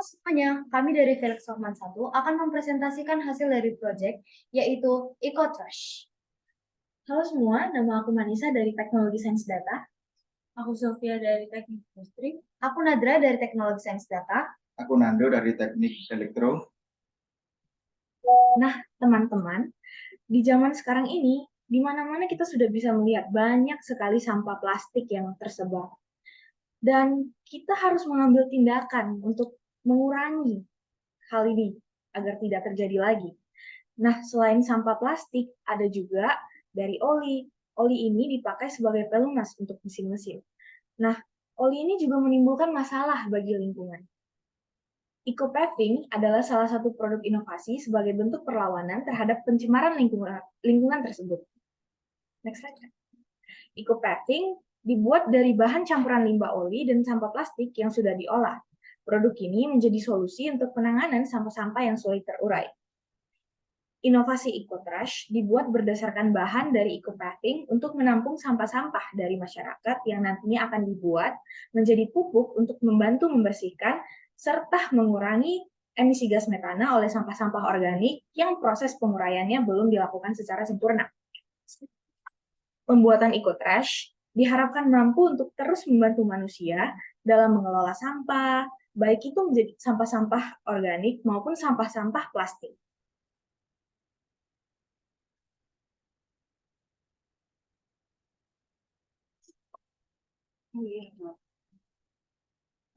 semuanya, kami dari Felix Sorman 1 akan mempresentasikan hasil dari proyek yaitu EcoTrash. Halo semua, nama aku Manisa dari Teknologi Sains Data. Aku Sofia dari Teknik Industri. Aku Nadra dari Teknologi Sains Data. Aku Nando dari Teknik Elektro. Nah, teman-teman, di zaman sekarang ini, di mana-mana kita sudah bisa melihat banyak sekali sampah plastik yang tersebar. Dan kita harus mengambil tindakan untuk mengurangi hal ini agar tidak terjadi lagi. Nah, selain sampah plastik, ada juga dari oli. Oli ini dipakai sebagai pelumas untuk mesin-mesin. Nah, oli ini juga menimbulkan masalah bagi lingkungan. Ecopaving adalah salah satu produk inovasi sebagai bentuk perlawanan terhadap pencemaran lingkungan tersebut. Next slide. Ecopaving dibuat dari bahan campuran limbah oli dan sampah plastik yang sudah diolah. Produk ini menjadi solusi untuk penanganan sampah-sampah yang sulit terurai. Inovasi EcoTrash dibuat berdasarkan bahan dari Ecopaving untuk menampung sampah-sampah dari masyarakat yang nantinya akan dibuat menjadi pupuk untuk membantu membersihkan serta mengurangi emisi gas metana oleh sampah-sampah organik yang proses penguraiannya belum dilakukan secara sempurna. Pembuatan EcoTrash diharapkan mampu untuk terus membantu manusia dalam mengelola sampah, baik itu menjadi sampah-sampah organik maupun sampah-sampah plastik.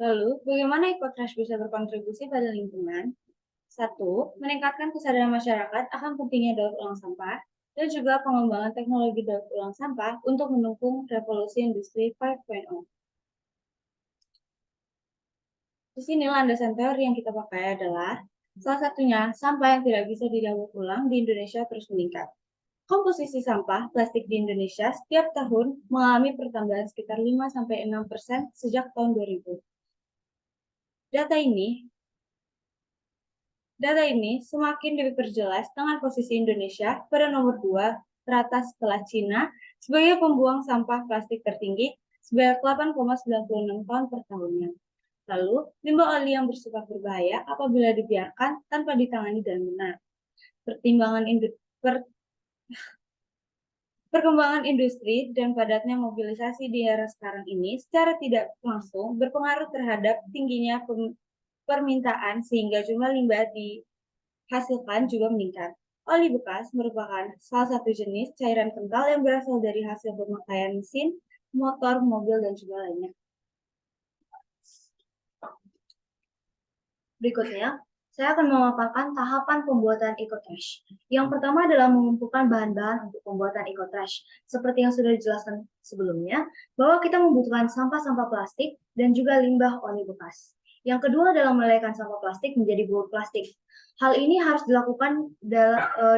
Lalu, bagaimana EcoTrash bisa berkontribusi pada lingkungan? 1. Meningkatkan kesadaran masyarakat akan pentingnya daur ulang sampah dan juga pengembangan teknologi daur ulang sampah untuk mendukung revolusi industri 5.0. Di sini landasan teori yang kita pakai adalah salah satunya sampah yang tidak bisa didaur ulang di Indonesia terus meningkat. Komposisi sampah plastik di Indonesia setiap tahun mengalami pertambahan sekitar 5-6% sejak tahun 2000. Data ini semakin diperjelas dengan posisi Indonesia pada nomor 2 teratas setelah Cina sebagai pembuang sampah plastik tertinggi sebanyak 8,96 ton per tahunnya. Lalu, limbah oli yang bersifat berbahaya apabila dibiarkan tanpa ditangani dengan benar. Perkembangan industri dan padatnya mobilisasi di era sekarang ini secara tidak langsung berpengaruh terhadap tingginya permintaan sehingga jumlah limbah dihasilkan juga meningkat. Oli bekas merupakan salah satu jenis cairan kental yang berasal dari hasil pemakaian mesin, motor, mobil, dan juga lainnya. Berikutnya, saya akan memaparkan tahapan pembuatan EcoTrash. Yang pertama adalah mengumpulkan bahan-bahan untuk pembuatan EcoTrash. Seperti yang sudah dijelaskan sebelumnya, bahwa kita membutuhkan sampah-sampah plastik dan juga limbah oli bekas. Yang kedua adalah melelehkan sampah plastik menjadi bubur plastik. Hal ini harus dilakukan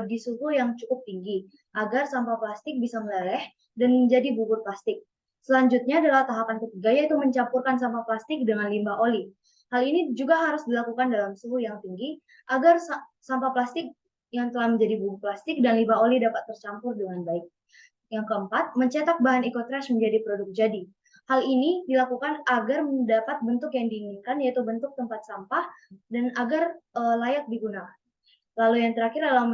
di suhu yang cukup tinggi, agar sampah plastik bisa meleleh dan menjadi bubur plastik. Selanjutnya adalah tahapan ketiga, yaitu mencampurkan sampah plastik dengan limbah oli. Hal ini juga harus dilakukan dalam suhu yang tinggi agar sampah plastik yang telah menjadi bubur plastik dan limbah oli dapat tercampur dengan baik. Yang keempat, mencetak bahan EcoTrash menjadi produk jadi. Hal ini dilakukan agar mendapat bentuk yang diinginkan, yaitu bentuk tempat sampah, dan agar layak digunakan. Lalu yang terakhir adalah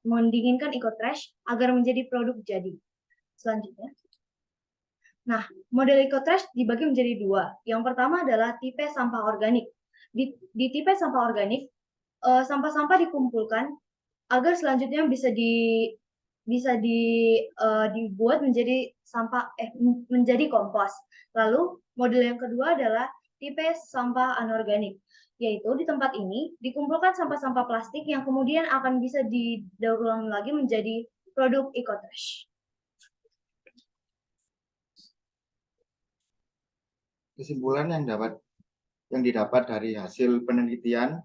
mendinginkan EcoTrash agar menjadi produk jadi. Selanjutnya. Nah, model EcoTrash dibagi menjadi dua. Yang pertama adalah tipe sampah organik. Di tipe sampah organik, sampah-sampah dikumpulkan agar selanjutnya bisa dibuat menjadi menjadi kompos. Lalu model yang kedua adalah tipe sampah anorganik, yaitu di tempat ini dikumpulkan sampah-sampah plastik yang kemudian akan bisa didaur ulang lagi menjadi produk EcoTrash. Kesimpulan yang didapat dari hasil penelitian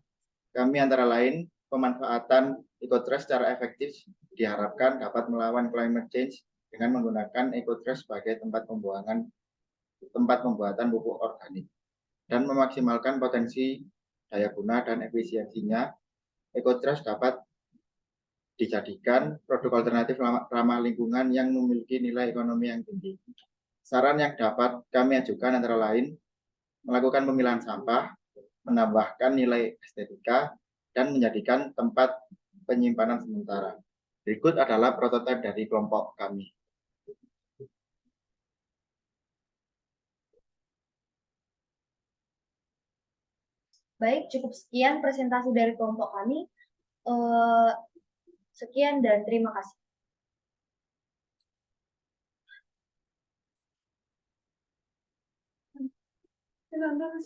kami antara lain pemanfaatan EcoTrash secara efektif diharapkan dapat melawan climate change dengan menggunakan EcoTrash sebagai tempat pembuatan pupuk organik dan memaksimalkan potensi daya guna dan efisiensinya. EcoTrash dapat dijadikan produk alternatif ramah lingkungan yang memiliki nilai ekonomi yang tinggi. Saran yang dapat kami ajukan antara lain melakukan pemilahan sampah, menambahkan nilai estetika, dan menjadikan tempat penyimpanan sementara. Berikut adalah prototipe dari kelompok kami. Baik, cukup sekian presentasi dari kelompok kami. Sekian dan terima kasih.